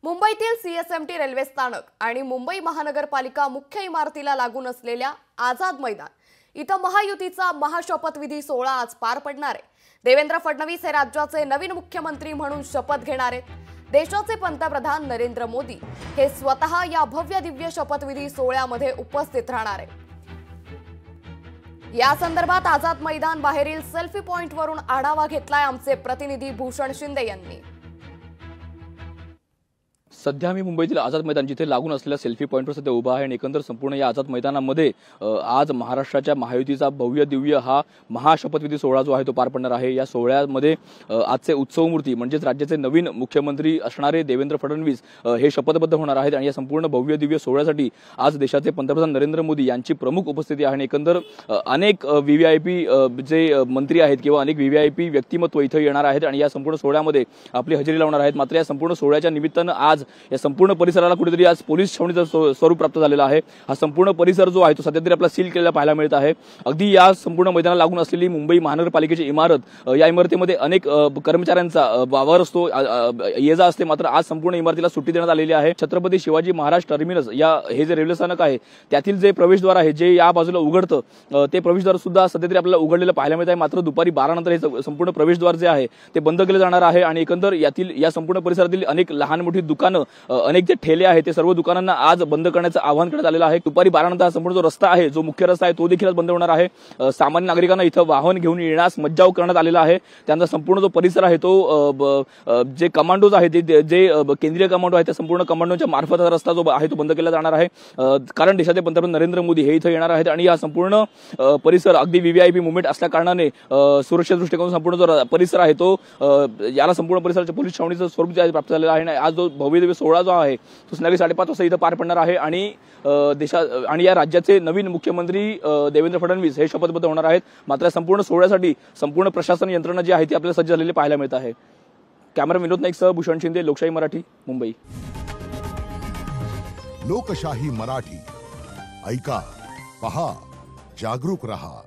मुंबईतील CSMT railway स्थानक आणि मुंबई महानगरपालिका मुख्य इमारतीला लागून असलेल्या आझाद मैदान इथं महायुतीचा महाशपथविधी सोहळा आज पार पडणार आहे। देवेंद्र फडणवीस हे राज्याचे नवीन मुख्यमंत्री म्हणून शपथ घेणार आहेत। देशाचे पंतप्रधान नरेंद्र मोदी हे स्वतः या भव्य दिव्य शपथविधी सोहळ्यामध्ये उपस्थित राहणार आहेत। या संदर्भात आझाद मैदान बाहेरील सेल्फी पॉइंट वरून आढावा घेतलाय आमचे प्रतिनिधी भूषण शिंदे यांनी। सध्या मी मुंबईतील आझाद मैदान जिथे लागून असलेल्या सेल्फी पॉइंटवर सध्या उभा आहे आणि एकंदर संपूर्ण या आझाद मैदानामध्ये आज महाराष्ट्राच्या महायुतीचा भव्य दिव्य हा महाशपथविधी सोहळा जो आहे तो पार पडणार आहे। या सोहळ्यामध्ये आजचे उत्सवमूर्ती म्हणजेच राज्याचे नवीन मुख्यमंत्री असणारे देवेंद्र फडणवीस हे शपथबद्ध होणार आहेत आणि या संपूर्ण भव्य दिव्य सोहळ्यासाठी आज देशाचे पंतप्रधान नरेंद्र मोदी यांची प्रमुख उपस्थिती आहे आणि एकंदर अनेक व्हीव्हीआयपी जे मंत्री आहेत किंवा अनेक व्हीव्हीआयपी व्यक्तिमत्व इथे येणार आहेत आणि या संपूर्ण सोहळ्यामध्ये आपली हजेरी लावणार आहेत। मात्र या संपूर्ण सोहळ्याच्या निमित्तानं आज या संपूर्ण परिसराला कुठेतरी आज पोलीस छावणीचं स्वरूप प्राप्त झालेलं आहे। हा संपूर्ण परिसर जो आहे तो सध्या तरी आपला सील केलेला पाहायला मिळत आहे। अगदी या संपूर्ण मैदानाला लागून असलेली मुंबई महानगरपालिकेची इमारत, या इमारतीमध्ये अनेक कर्मचाऱ्यांचा वावर असतो, ये जा असते। मात्र आज संपूर्ण इमारतीला सुट्टी देण्यात आलेली आहे। छत्रपती शिवाजी महाराज टर्मिनस हे जे रेल्वे स्थानक आहे त्यातील जे प्रवेशद्वार आहे जे या बाजूला उघडतं ते प्रवेशद्वार सुद्धा सध्या तरी आपल्याला उघडलेलं पाहायला मिळत आहे। मात्र दुपारी 12 नंतर हे संपूर्ण प्रवेशद्वार जे आहे ते बंद केले जाणार आहे आणि एकंदर या संपूर्ण परिसरातील अनेक लहान मोठी दुकानं, अनेक जे ठेले आहेत ते सर्व दुकानांना आज बंद करण्याचं आवाहन करण्यात आलेलं आहे। दुपारी 12 नंतर संपूर्ण जो रस्ता आहे, जो मुख्य रस्ता आहे तो देखील बंद होणार आहे। सामान्य नागरिकांना इथं वाहन घेऊन येण्यास मज्जाव करण्यात आलेला आहे। त्यानंतर संपूर्ण जो परिसर आहे तो जे कमांडोज आहेत, जे केंद्रीय कमांडो आहेत त्या संपूर्ण कमांडोच्या मार्फत रस्ता जो आहे तो बंद केला जाणार आहे। कारण देशाचे पंतप्रधान नरेंद्र मोदी हे इथं येणार आहेत आणि हा संपूर्ण परिसर अगदी व्हीव्हीआयपी मुवमेंट असल्या कारणाने सुरक्षा दृष्टिकोनातून संपूर्ण जो परिसर आहे तो याला संपूर्ण परिसराच्या पोलीस छावणीचं स्वरूप जे आहे प्राप्त झालेलं आहे। आज जो भव्य दिव्य सोहळा जो आहे तो संध्याकाळी 5:30 वाजता इथं पार पडणार आहे आणि आणि या राज्याचे नवीन मुख्यमंत्री देवेंद्र फडणवीस हे शपथबद्ध होणार आहेत। मात्र संपूर्ण सोहळ्यासाठी संपूर्ण प्रशासन यंत्रणा जी आहे ती आपल्याला सज्ज झालेली पाहायला मिळत आहे। कॅमेरा विनोद नाईकसह भूषण शिंदे, लोकशाही मराठी, मुंबई। लोकशाही मराठी ऐका, पहा, जागरूक रहा।